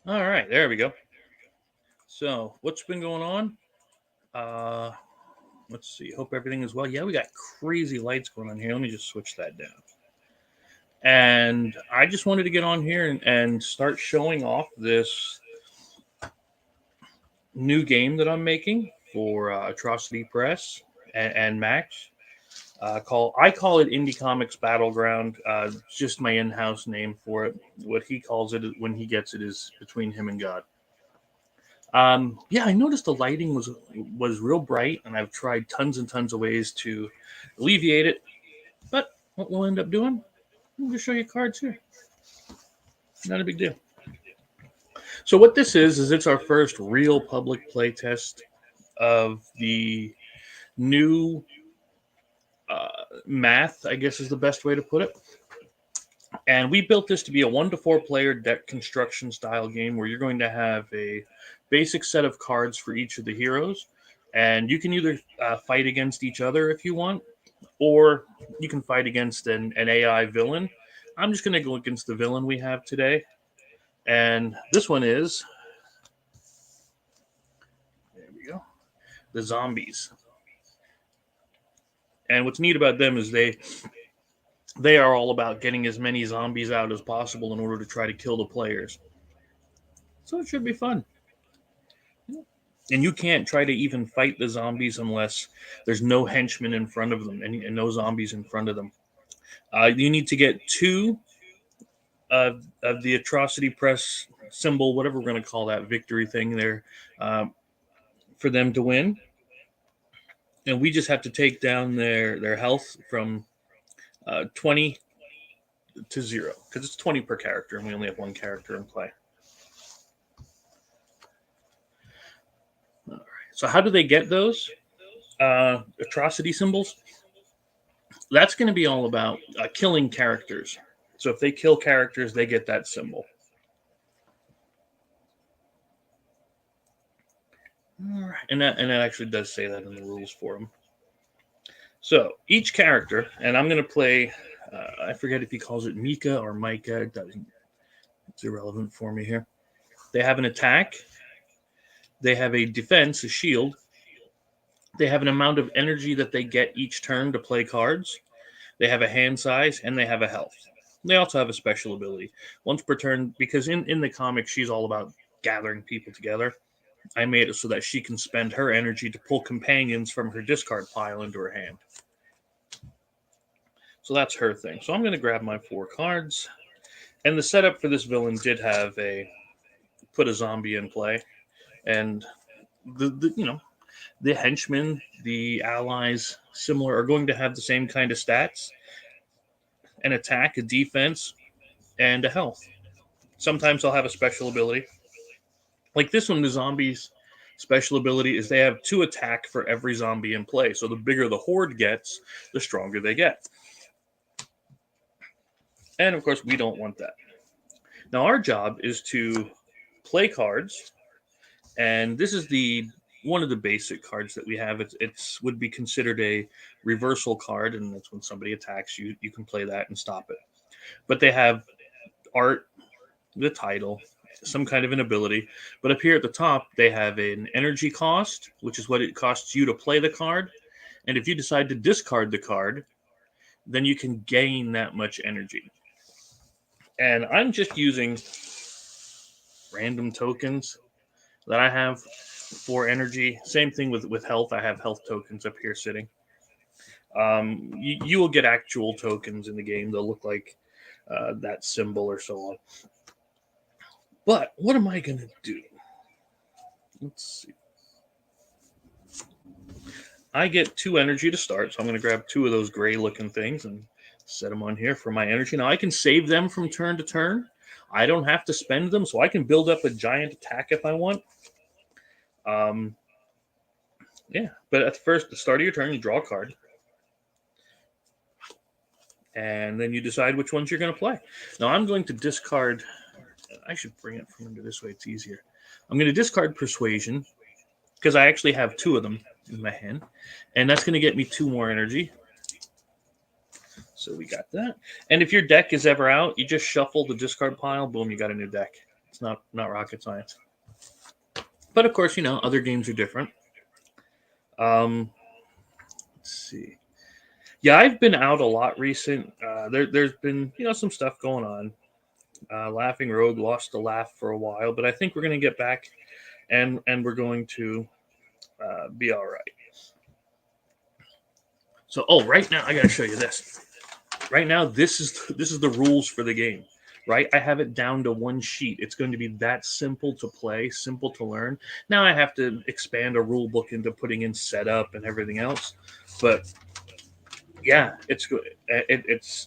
All right, there we go. So, what's been going on? Uh, let's see. Hope everything is well. Yeah, we got crazy lights going on here. Let me just switch that down. And I just wanted to get on here and start showing off this new game that I'm making for Atrocity Press and Max. I call it Indie Comics Battleground. It's just my in-house name for it. What he calls it when he gets it is between him and God. Yeah, I noticed the lighting was real bright, and I've tried tons and tons of ways to alleviate it. But what we'll end up doing, I'm going to show you cards here. Not a big deal. So what this is it's our first real public play test of the new uh, math, I guess is the best way to put it. And we built this to be a 1 to 4 player deck construction style game where you're going to have a basic set of cards for each of the heroes. And you can either fight against each other if you want, or you can fight against an AI villain. I'm just going to go against the villain we have today. And this one is, there we go, the zombies. And what's neat about them is they are all about getting as many zombies out as possible in order to try to kill the players. So it should be fun. And you can't try to even fight the zombies unless there's no henchmen in front of them and no zombies in front of them. You need to get two of the Atrocity Press symbol, whatever we're going to call that victory thing there, um, for them to win. And we just have to take down their health from 20 to 0 because it's 20 per character and we only have one character in play. All right. So how do they get those atrocity symbols? That's going to be all about killing characters. So if they kill characters, they get that symbol. All right. And that actually does say that in the rules for them. So each character, and I'm going to play. I forget if he calls it Mika or Micah. It doesn't. It's irrelevant for me here. They have an attack. They have a defense, a shield. They have an amount of energy that they get each turn to play cards. They have a hand size, and they have a health. They also have a special ability. Once per turn, because in the comic, she's all about gathering people together. I made it so that she can spend her energy to pull companions from her discard pile into her hand. So that's her thing. So I'm going to grab my 4 cards. And the setup for this villain did have put a zombie in play. And the henchmen, the allies, similar, are going to have the same kind of stats: an attack, a defense, and a health. Sometimes they'll have a special ability. Like this one, the zombies' special ability is they have 2 attack for every zombie in play. So the bigger the horde gets, the stronger they get. And of course, we don't want that. Now, our job is to play cards, and this is the one of the basic cards that we have. It's would be considered a reversal card, and that's when somebody attacks you. You can play that and stop it. But they have art, the title, some kind of an ability. But up here at the top, they have an energy cost, which is what it costs you to play the card. And if you decide to discard the card, then you can gain that much energy. And I'm just using random tokens that I have for energy. Same thing with health. I have health tokens up here sitting. You will get actual tokens in the game. They'll look like that symbol or so on. But what am I going to do? Let's see. I get 2 energy to start, so I'm going to grab 2 of those gray looking things and set them on here for my energy. Now I can save them from turn to turn. I don't have to spend them, so I can build up a giant attack if I want. Yeah, but at first, the start of your turn, you draw a card. And then you decide which ones you're going to play. Now I'm going to discard. I should bring it from under this way. It's easier. I'm going to discard Persuasion because I actually have 2 of them in my hand. And that's going to get me 2 more energy. So we got that. And if your deck is ever out, you just shuffle the discard pile. Boom, you got a new deck. It's not rocket science. But of course, other games are different. Let's see. Yeah, I've been out a lot recent. There's been some stuff going on. Laughing Rogue lost the laugh for a while, but I think we're going to get back, and we're going to be all right. So, right now I got to show you this. Right now, this is the rules for the game. Right, I have it down to one sheet. It's going to be that simple to play, simple to learn. Now I have to expand a rule book into putting in setup and everything else, but yeah, it's good. It's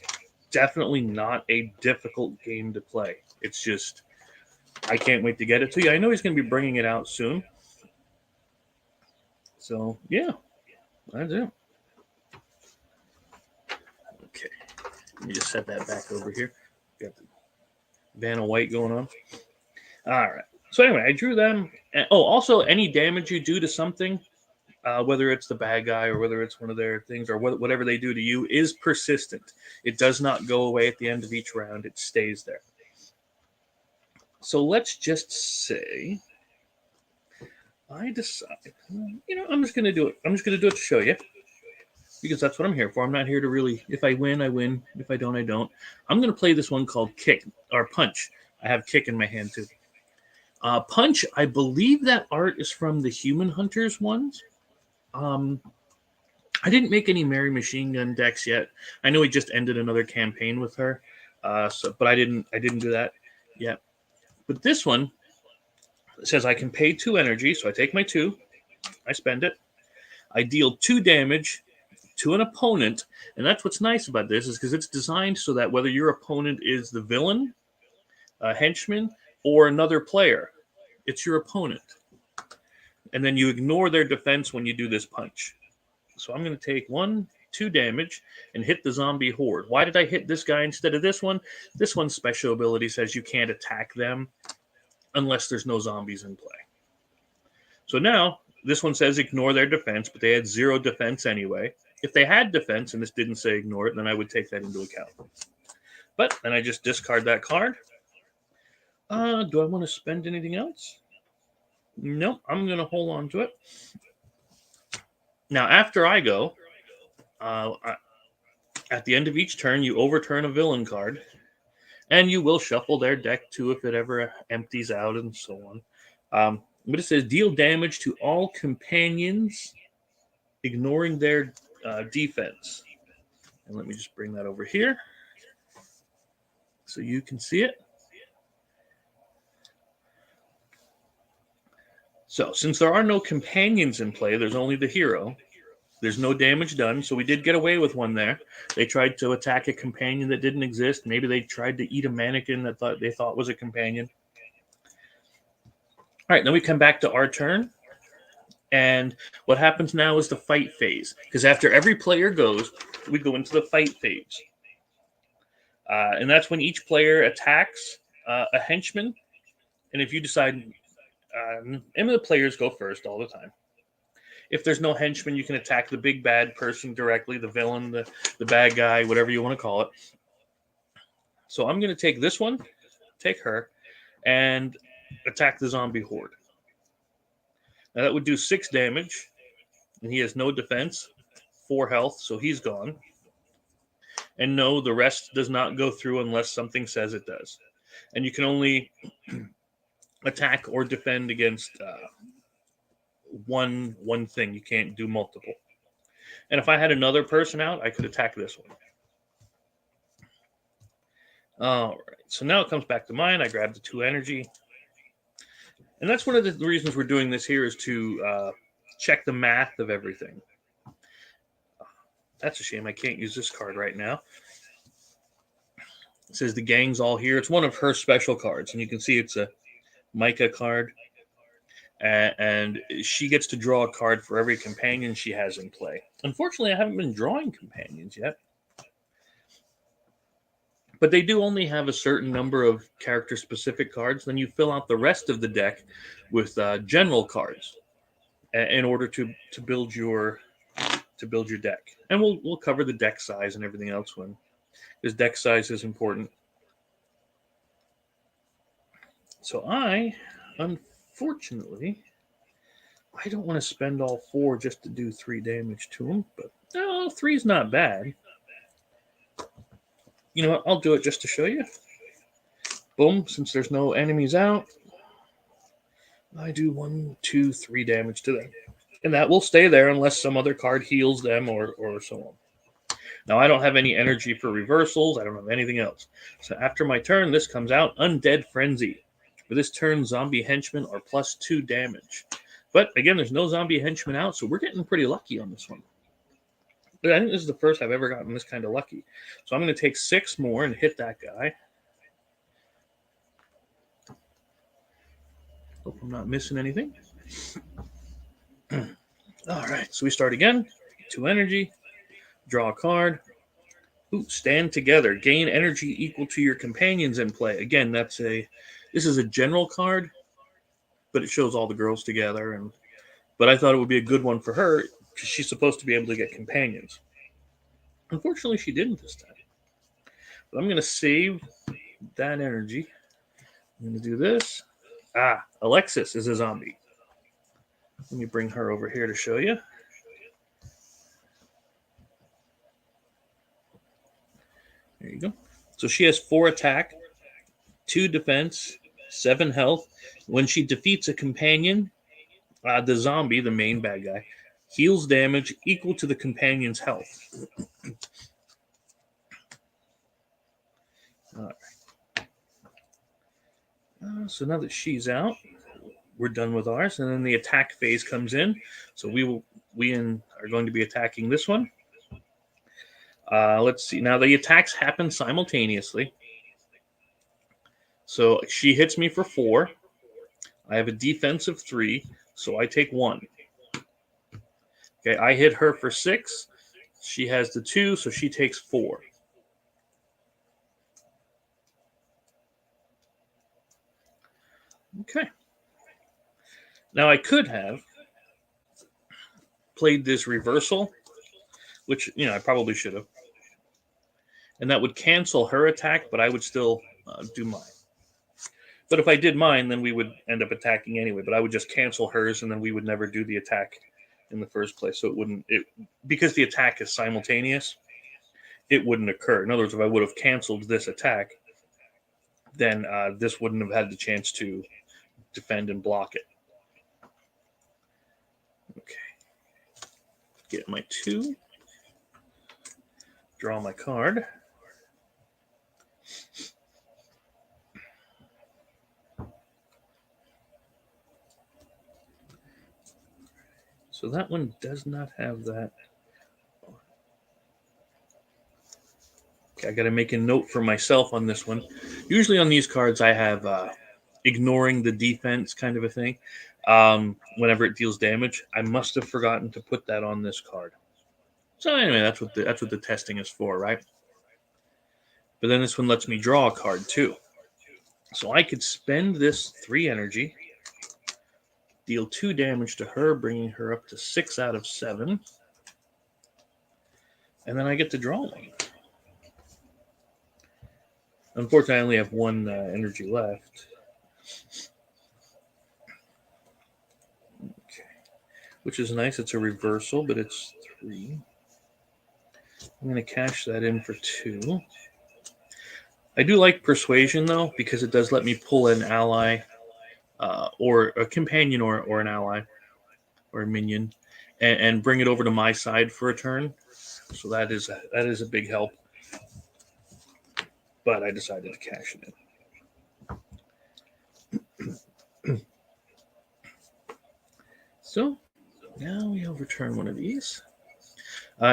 definitely not a difficult game to play. It's just I can't wait to get it to you. I know he's going to be bringing it out soon. So yeah, that's it. Okay, let me just set that back over here. Got the Vanna White going on. All right. So anyway, I drew them. Also, any damage you do to something, whether it's the bad guy or whether it's one of their things or whatever they do to you, is persistent. It does not go away at the end of each round. It stays there. So let's just say I decide, I'm just going to do it. I'm just going to do it to show you because that's what I'm here for. I'm not here to really, if I win, I win. If I don't, I don't. I'm going to play this one called Kick or Punch. I have Kick in my hand too. Punch, I believe that art is from the Human Hunters ones. I didn't make any Mary Machine Gun decks yet. I know we just ended another campaign with her, but I didn't do that yet. But this one says I can pay 2 energy, so I take my 2, I spend it, I deal 2 damage to an opponent, and that's what's nice about this is because it's designed so that whether your opponent is the villain, a henchman, or another player, it's your opponent. And then you ignore their defense when you do this punch. So I'm going to take 2 damage and hit the zombie horde. Why did I hit this guy instead of this one? This one's special ability says you can't attack them unless there's no zombies in play. So now this one says ignore their defense, but they had 0 defense anyway. If they had defense and this didn't say ignore it, then I would take that into account. But then I just discard that card. Do I want to spend anything else? Nope, I'm going to hold on to it. Now, after I go, at the end of each turn, you overturn a villain card, and you will shuffle their deck too if it ever empties out and so on. But it says deal damage to all companions, ignoring their defense. And let me just bring that over here so you can see it. So, since there are no companions in play, there's only the hero. There's no damage done, so we did get away with one there. They tried to attack a companion that didn't exist. Maybe they tried to eat a mannequin that they thought was a companion. All right, then we come back to our turn. And what happens now is the fight phase. Because after every player goes, we go into the fight phase. And that's when each player attacks a henchman. And if you decide, and the players go first all the time. If there's no henchman, you can attack the big bad person directly, the villain, the bad guy, whatever you want to call it. So I'm going to take this one, take her, and attack the zombie horde. Now that would do 6 damage, and he has no defense, 4 health, so he's gone. And no, the rest does not go through unless something says it does. And you can only attack or defend against one thing. You can't do multiple. And if I had another person out, I could attack this one. All right. So now it comes back to mine. I grab the 2 energy. And that's one of the reasons we're doing this here is to check the math of everything. That's a shame. I can't use this card right now. It says the gang's all here. It's one of her special cards. And you can see it's a Micah card. And she gets to draw a card for every companion she has in play. Unfortunately, I haven't been drawing companions yet. But they do only have a certain number of character-specific cards. Then you fill out the rest of the deck with general cards in order to build your deck. And we'll cover the deck size and everything else because deck size is important. So unfortunately, I don't want to spend all 4 just to do 3 damage to him, but no, 3's not bad. You know what? I'll do it just to show you. Boom, since there's no enemies out, I do 1, 2, 3 damage to them. And that will stay there unless some other card heals them or so on. Now, I don't have any energy for reversals. I don't have anything else. So after my turn, this comes out, Undead Frenzy. For this turn, zombie henchmen are +2 damage. But again, there's no zombie henchmen out, so we're getting pretty lucky on this one. But I think this is the first I've ever gotten this kind of lucky. So I'm going to take 6 more and hit that guy. Hope I'm not missing anything. All right, so we start again. 2 energy. Draw a card. Ooh, stand together. Gain energy equal to your companions in play. Again, this is a general card, but it shows all the girls together. But I thought it would be a good one for her because she's supposed to be able to get companions. Unfortunately, she didn't this time. But I'm going to save that energy. I'm going to do this. Alexis is a zombie. Let me bring her over here to show you. There you go. So she has 4 attack, 2 defense, 7 health. When she defeats a companion, the zombie, the main bad guy, heals damage equal to the companion's health. All right. So now that she's out, we're done with ours, and then the attack phase comes in. So we are going to be attacking this one. Let's see. Now the attacks happen simultaneously. So she hits me for 4. I have a defense of 3, so I take 1. Okay, I hit her for 6. She has the 2, so she takes 4. Okay. Now I could have played this reversal, which I probably should have, and that would cancel her attack, but I would still do mine. But if I did mine, then we would end up attacking anyway. But I would just cancel hers, and then we would never do the attack in the first place. So because the attack is simultaneous, it wouldn't occur. In other words, if I would have canceled this attack, then this wouldn't have had the chance to defend and block it. Okay. Get my 2. Draw my card. So that one does not have that. Okay, I got to make a note for myself on this one. Usually on these cards, I have ignoring the defense kind of a thing. Whenever it deals damage, I must have forgotten to put that on this card. So anyway, that's what the testing is for, right? But then this one lets me draw a card too. So I could spend this 3 energy, deal 2 damage to her, bringing her up to 6 out of 7. And then I get to draw one. Unfortunately, I only have 1 energy left. Okay. Which is nice. It's a reversal, but it's 3. I'm going to cash that in for 2. I do like Persuasion, though, because it does let me pull an ally or a companion or an ally or a minion and bring it over to my side for a turn. So that is a big help. But I decided to cash it in. So now we overturn one of these.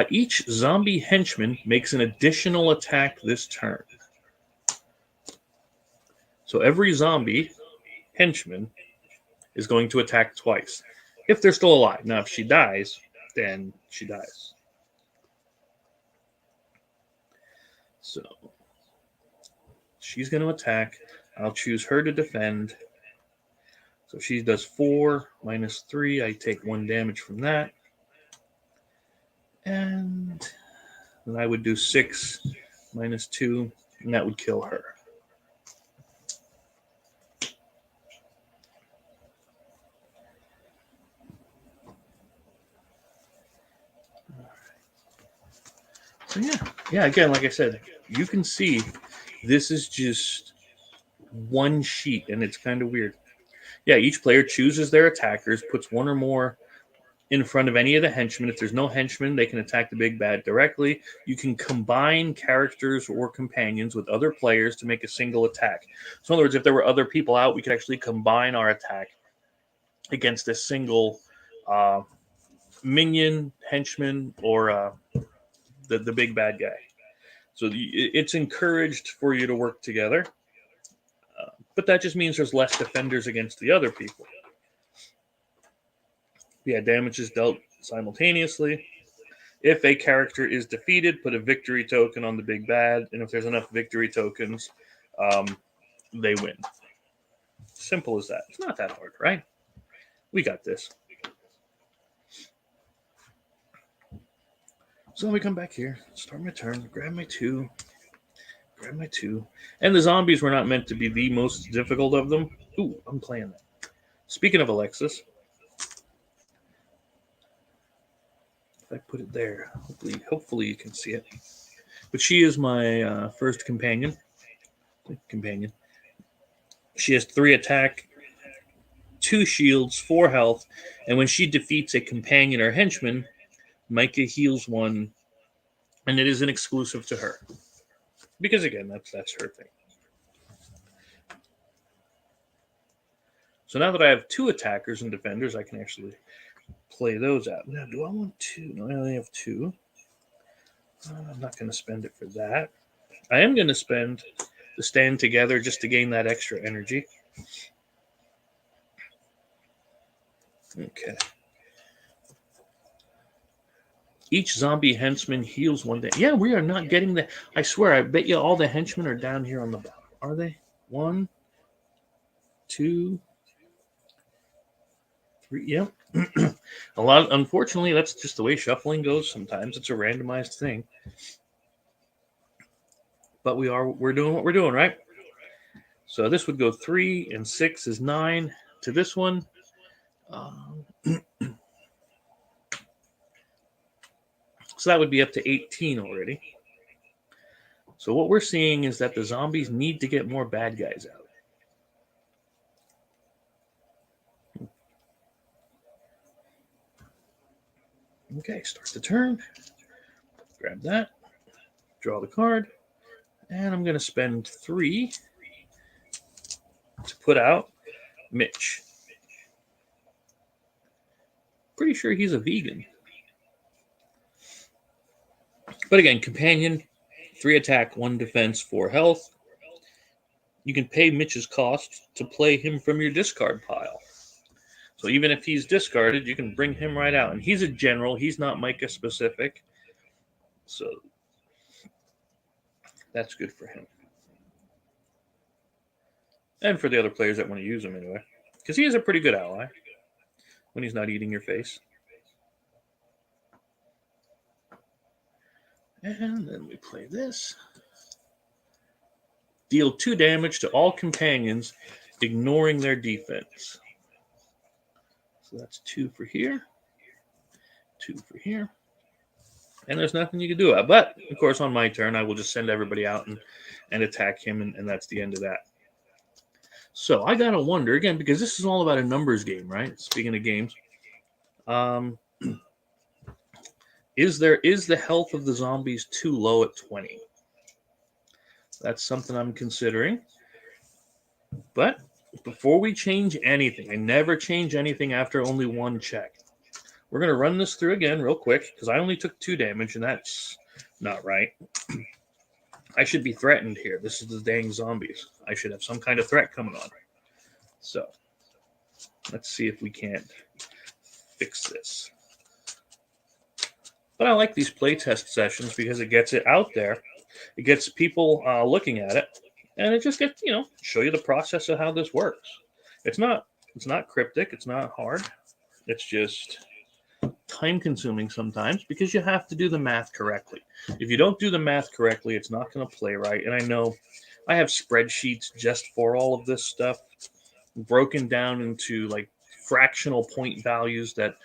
Each zombie henchman makes an additional attack this turn. So every zombie henchman is going to attack twice if they're still alive. Now, if she dies, then she dies. So she's going to attack. I'll choose her to defend. So she does 4 minus 3. I take 1 damage from that. And then I would do 6 minus 2, and that would kill her. So yeah. Again, like I said, you can see this is just one sheet, and it's kind of weird. Yeah, each player chooses their attackers, puts one or more in front of any of the henchmen. If there's no henchmen, they can attack the big bad directly. You can combine characters or companions with other players to make a single attack. So, in other words, if there were other people out, we could actually combine our attack against a single uh, minion, henchman, or the big bad guy. So it's encouraged for you to work together, but that just means there's less defenders against the other people. Yeah, damage is dealt simultaneously. If a character is defeated, put a victory token on the big bad, and if there's enough victory tokens, they win. Simple as that. It's not that hard, right? We got this. So we come back here, start my turn, grab my two, and the zombies were not meant to be the most difficult of them. Ooh, I'm playing that. Speaking of Alexis, if I put it there, hopefully you can see it. But she is my first companion. She has 3 attack, 2 shields, 4 health, and when she defeats a companion or henchman, Micah heals 1, and it is an exclusive to her. Because again, that's her thing. So now that I have 2 attackers and defenders, I can actually play those out. Now, do I want 2? No, I only have 2. I'm not going to spend it for that. I am going to spend the stand together just to gain that extra energy. Okay. Each zombie henchman heals 1 day. Yeah, we are not getting the... I swear, I bet you all the henchmen are down here on the bottom. Are they? 1, 2, 3. Yep. Unfortunately, that's just the way shuffling goes sometimes. It's a randomized thing. But we're doing what we're doing, right? So this would go 3 and 6 is 9 to this one. So that would be up to 18 already. So what we're seeing is that the zombies need to get more bad guys out. Okay, start the turn. Grab that. Draw the card. And I'm going to spend 3 to put out Mitch. Pretty sure he's a vegan. But again, companion, 3 attack, 1 defense, 4 health. You can pay Mitch's cost to play him from your discard pile. So even if he's discarded, you can bring him right out. And he's a general. He's not Micah specific. So that's good for him. And for the other players that want to use him anyway. Because he is a pretty good ally when he's not eating your face. And then we play this. Deal 2 damage to all companions, ignoring their defense. So that's 2 for here. 2 for here. And there's nothing you can do about it. But, of course, on my turn, I will just send everybody out and attack him, and that's the end of that. So I got to wonder, again, because this is all about a numbers game, right? Speaking of games. Is the health of the zombies too low at 20? That's something I'm considering. But before we change anything, I never change anything after only 1 check. We're going to run this through again real quick, because I only took 2 damage, and that's not right. I should be threatened here. This is the dang zombies. I should have some kind of threat coming on. So, let's see if we can't fix this. But I like these playtest sessions because it gets it out there. It gets people looking at it, and it just gets, show you the process of how this works. It's not cryptic. It's not hard. It's just time-consuming sometimes because you have to do the math correctly. If you don't do the math correctly, it's not going to play right. And I know I have spreadsheets just for all of this stuff, broken down into like fractional point values that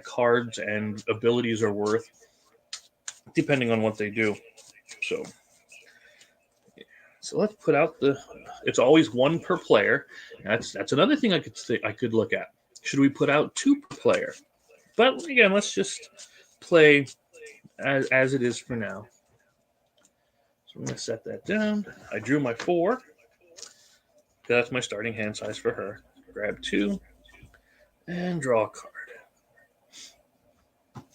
cards and abilities are worth depending on what they do. So let's put out the. It's always one per player. That's another thing I could look at. Should we put out 2 per player? But again, let's just play as it is for now. So I'm going to set that down. I drew my 4. That's my starting hand size for her. Grab 2 and draw a card.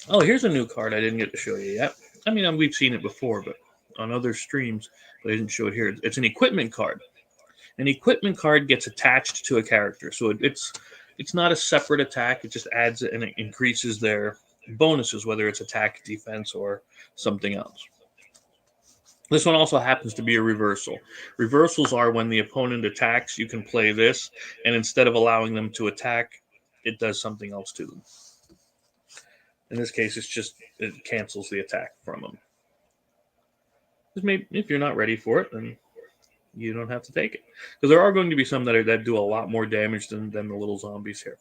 Oh, here's a new card I didn't get to show you yet. I mean, we've seen it before, but on other streams, but I didn't show it here. It's an equipment card. An equipment card gets attached to a character, so it's not a separate attack. It just adds and it increases their bonuses, whether it's attack, defense, or something else. This one also happens to be a reversal. Reversals are when the opponent attacks, you can play this, and instead of allowing them to attack, it does something else to them. In this case, it cancels the attack from them. Maybe if you're not ready for it, then you don't have to take it. Because there are going to be some that do a lot more damage than the little zombies here.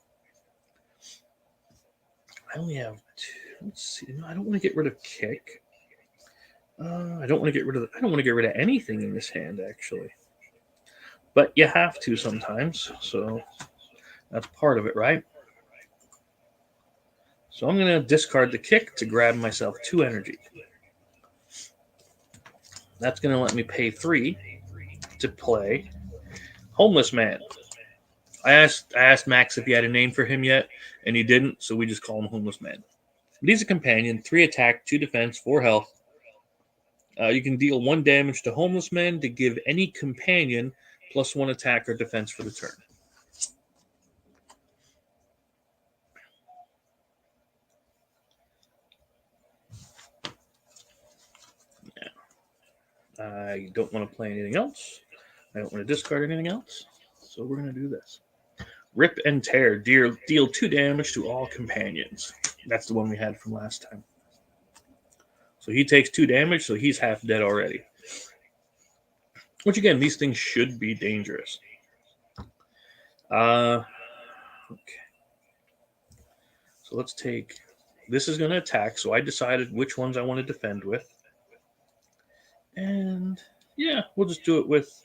I only have 2. Let's see. No, I don't want to get rid of kick. I don't want to get rid of anything in this hand, actually. But you have to sometimes, so that's part of it, right? So I'm going to discard the kick to grab myself 2 energy. That's going to let me pay 3 to play Homeless Man. I asked Max if he had a name for him yet, and he didn't, so we just call him Homeless Man. But he's a companion, 3 attack, 2 defense, 4 health. You can deal 1 damage to Homeless Man to give any companion plus 1 attack or defense for the turn. I don't want to play anything else. I don't want to discard anything else. So we're going to do this. Rip and Tear. Deal 2 damage to all companions. That's the one we had from last time. So he takes 2 damage, so he's half dead already. Which, again, these things should be dangerous. Okay. So let's take... This is going to attack, so I decided which ones I want to defend with. And, yeah, we'll just do it with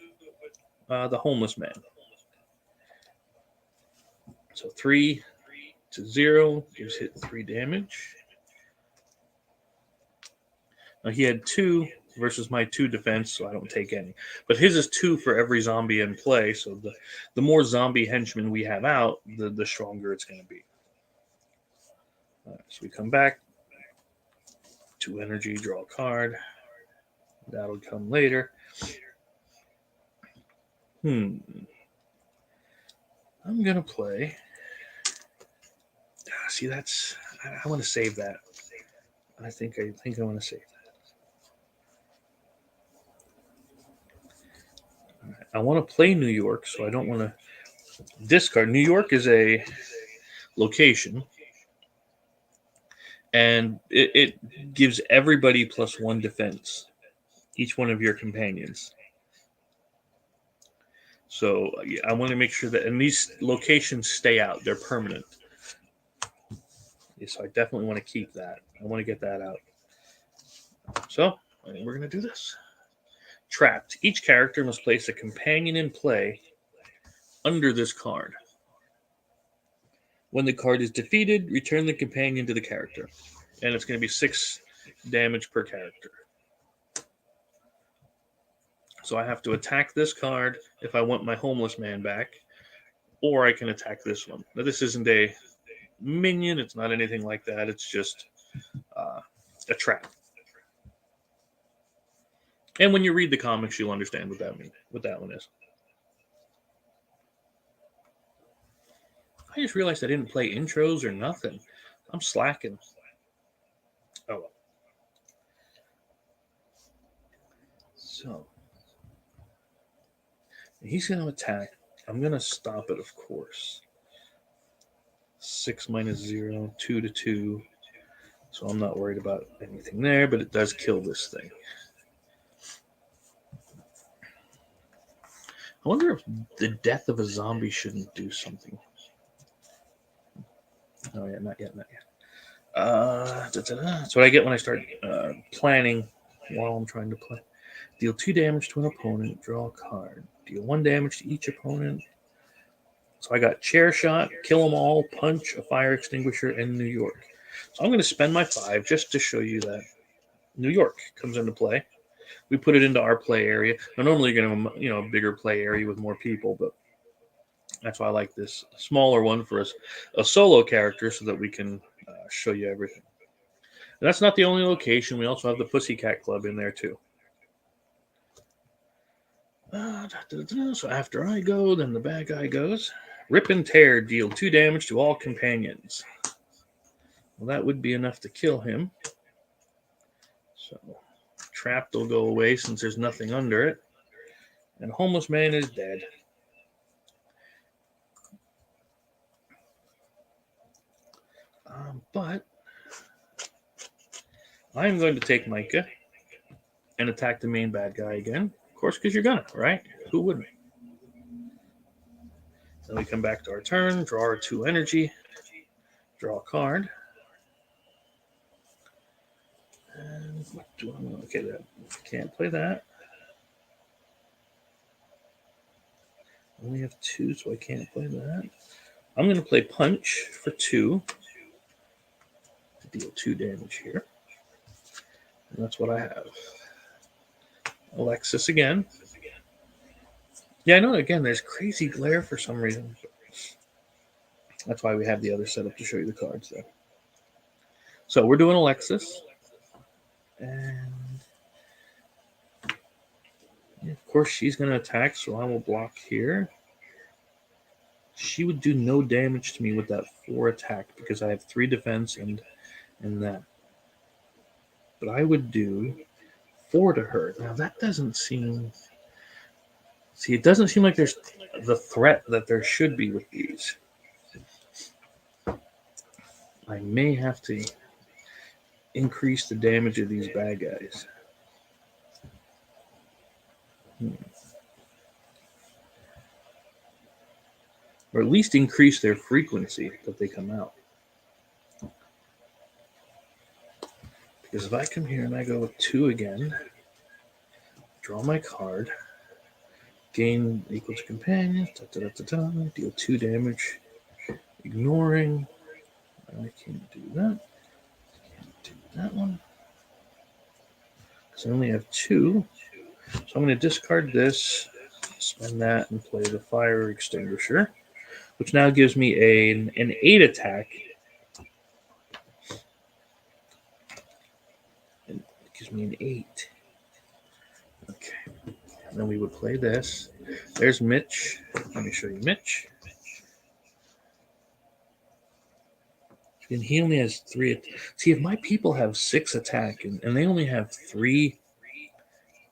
the Homeless Man. So 3 to 0 gives hit 3 damage. Now he had 2 versus my 2 defense, so I don't take any. But his is 2 for every zombie in play, so the more zombie henchmen we have out, the stronger it's going to be. All right, so we come back. 2 energy, draw a card. That'll come later. I'm going to play... See, that's... I want to save that. I think I want to save that. Right. I want to play New York, so I don't want to discard. New York is a location, and it gives everybody plus 1 defense, each one of your companions. So I want to make sure that, and these locations stay out. They're permanent. So I definitely want to keep that. I want to get that out. So we're going to do this. Trapped. Each character must place a companion in play under this card. When the card is defeated, return the companion to the character. And it's going to be 6 damage per character. So I have to attack this card if I want my Homeless Man back, or I can attack this one. Now, this isn't a minion. It's not anything like that. It's just a trap. And when you read the comics, you'll understand what that one is. I just realized I didn't play intros or nothing. I'm slacking. Oh well. So he's going to attack. I'm going to stop it, of course. 6 minus 0, 2 to 2. So I'm not worried about anything there, but it does kill this thing. I wonder if the death of a zombie shouldn't do something. Oh, yeah, not yet. That's what I get when I start planning while I'm trying to play. Deal 2 damage to an opponent, draw a card. Deal 1 damage to each opponent. So I got Chair Shot, Kill 'em All, Punch, a Fire Extinguisher, and New York. So I'm going to spend my 5 just to show you that New York comes into play. We put it into our play area. Now, normally you're going to have a bigger play area with more people, but that's why I like this smaller one for a solo character so that we can show you everything. And that's not the only location. We also have the Pussycat Club in there too. So after I go, then the bad guy goes. Rip and Tear, deal 2 damage to all companions. Well, that would be enough to kill him. So Trapped will go away since there's nothing under it. And Homeless Man is dead. But I'm going to take Micah and attack the main bad guy again. Of course, because you're gonna, right? Who wouldn't? Then we come back to our turn, draw our 2 energy, draw a card. And what do I want? Okay, that can't play that. I only have 2, so I can't play that. I'm going to play Punch for 2 to deal 2 damage here. And that's what I have. Alexis again. Yeah, I know, again, there's crazy glare for some reason. That's why we have the other setup to show you the cards there. So we're doing Alexis. And of course, she's going to attack, so I will block here. She would do no damage to me with that 4 attack because I have 3 defense and that. But I would do 4 to her. Now, that doesn't seem... See, it doesn't seem like there's the threat that there should be with these. I may have to increase the damage of these bad guys. Or at least increase their frequency that they come out. Because if I come here and I go with 2 again, draw my card, gain equal to companions, deal 2 damage, ignoring. I can't do that. Can't do that one. Because I only have 2. So I'm going to discard this, spend that, and play the Fire Extinguisher, which now gives me an 8 attack. And it gives me an 8. Okay. And then we would play this. There's Mitch. Let me show you Mitch. And he only has 3. See, if my people have 6 attack and they only have 3,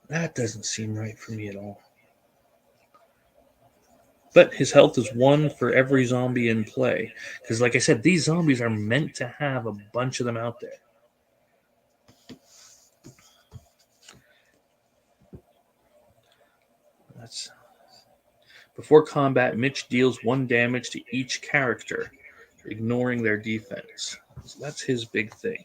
that doesn't seem right for me at all. But his health is 1 for every zombie in play. Because, like I said, these zombies are meant to have a bunch of them out there. That's... Before combat, Mitch deals 1 damage to each character, ignoring their defense. So that's his big thing.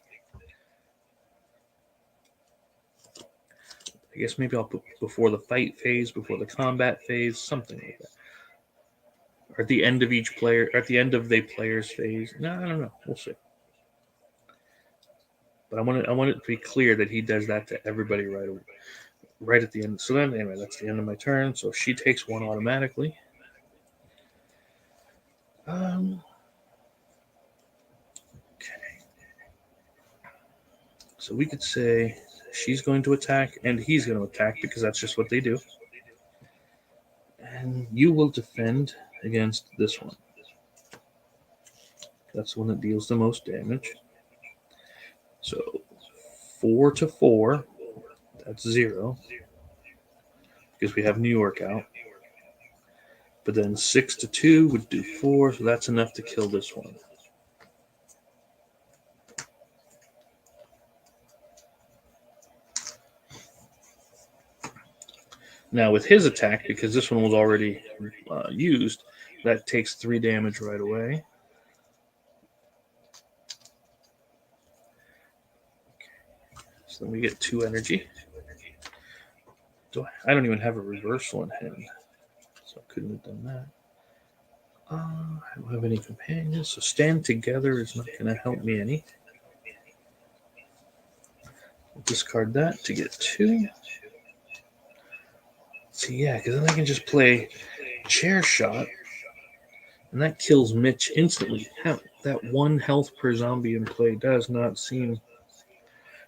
I guess maybe I'll put before the fight phase, before the combat phase, something like that. Or at the end of each player, or at the end of the player's phase. No, I don't know. We'll see. But I want it to be clear that he does that to everybody right at the end. So then, anyway, that's the end of my turn. So she takes 1 automatically. Okay. So we could say she's going to attack and he's going to attack because that's just what they do. And you will defend against this one. That's the one that deals the most damage. So 4 to 4, that's 0. Because we have New York out. But then 6 to 2 would do 4, so that's enough to kill this one. Now with his attack, because this one was already used, that takes 3 damage right away. So then we get 2 energy. I don't even have a reversal in hand, so I couldn't have done that. I don't have any companions, so stand together is not going to help me any. I'll discard that to get 2. So yeah, because then I can just play chair shot, and that kills Mitch instantly. That 1 health per zombie in play does not seem.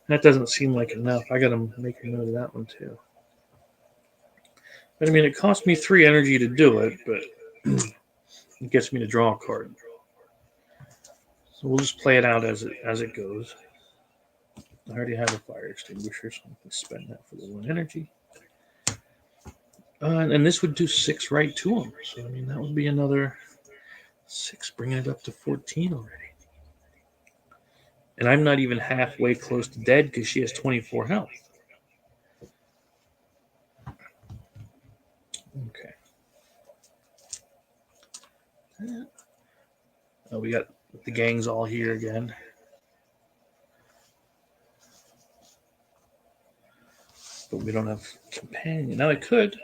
That doesn't seem like enough. I gotta make a note of that one too. But I mean, it cost me 3 energy to do it, but it gets me to draw a card. So we'll just play it out as it goes. I already have a fire extinguisher, so I can spend that for the 1 energy. And this would do 6 right to him. So I mean, that would be another 6, bringing it up to 14 already. And I'm not even halfway close to dead because she has 24 health. Okay. Oh, we got the gangs all here again. But we don't have companion. Now I could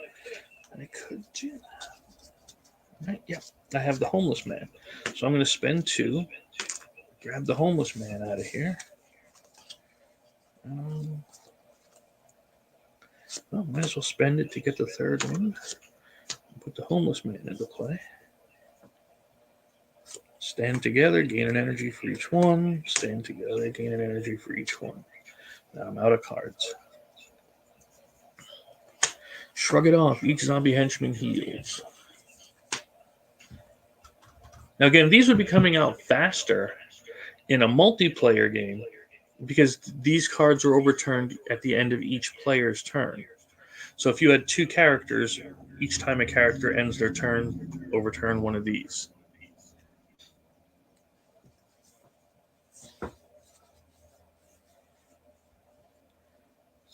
do that. Right? Yeah, I have the homeless man. So I'm going to spend 2. Grab the homeless man out of here. Well, might as well spend it to get the 3rd one. Put the homeless man into play. Stand together, gain an energy for each one. Stand together, gain an energy for each one. Now I'm out of cards. Shrug it off. Each zombie henchman heals. Now again, these would be coming out faster in a multiplayer game because these cards are overturned at the end of each player's turn. So if you had 2 characters, each time a character ends their turn, overturn one of these. So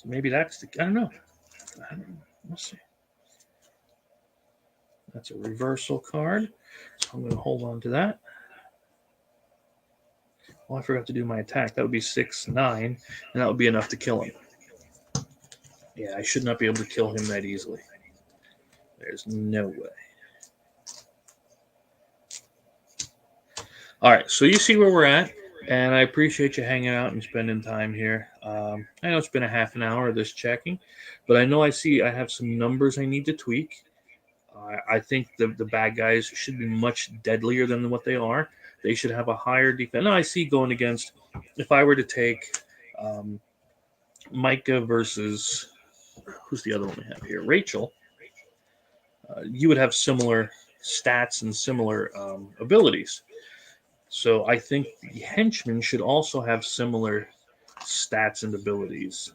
maybe that's the... I don't know. We'll see. That's a reversal card. So I'm going to hold on to that. Oh, I forgot to do my attack. That would be 6, 9, and that would be enough to kill him. Yeah, I should not be able to kill him that easily. There's no way. All right, so you see where we're at, and I appreciate you hanging out and spending time here. I know it's been a half an hour of this checking, but I know I have some numbers I need to tweak. I think the bad guys should be much deadlier than what they are. They should have a higher defense. Now, I see going against, if I were to take Micah versus, who's the other one we have here? Rachel. You would have similar stats and similar abilities. So I think the henchmen should also have similar stats and abilities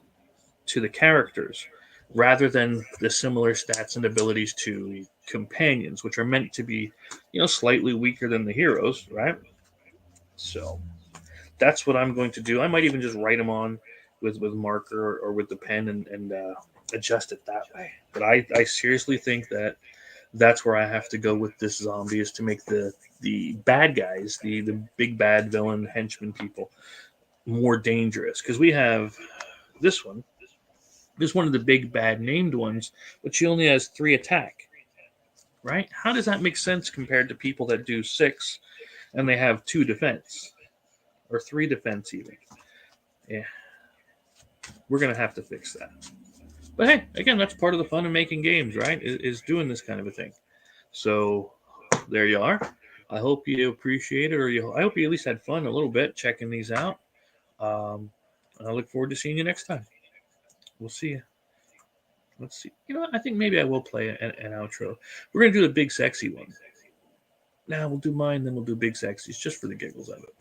to the characters, rather than the similar stats and abilities to companions, which are meant to be, slightly weaker than the heroes, right? So that's what I'm going to do. I might even just write them on with marker or with the pen and adjust it that way. But I seriously think that's where I have to go with this zombie, is to make the bad guys, the big bad villain henchman people, more dangerous. Because we have this one. This is one of the big bad named ones, but she only has 3 attack. Right? How does that make sense compared to people that do 6 and they have 2 defense? Or 3 defense even. Yeah. We're going to have to fix that. But hey, again, that's part of the fun of making games, right? Is doing this kind of a thing. So there you are. I hope you appreciate it, or I hope you at least had fun a little bit checking these out. And I look forward to seeing you next time. We'll see you. Let's see. You know what? I think maybe I will play an outro. We're going to do the big sexy one. Now we'll do mine, then we'll do big sexys just for the giggles of it.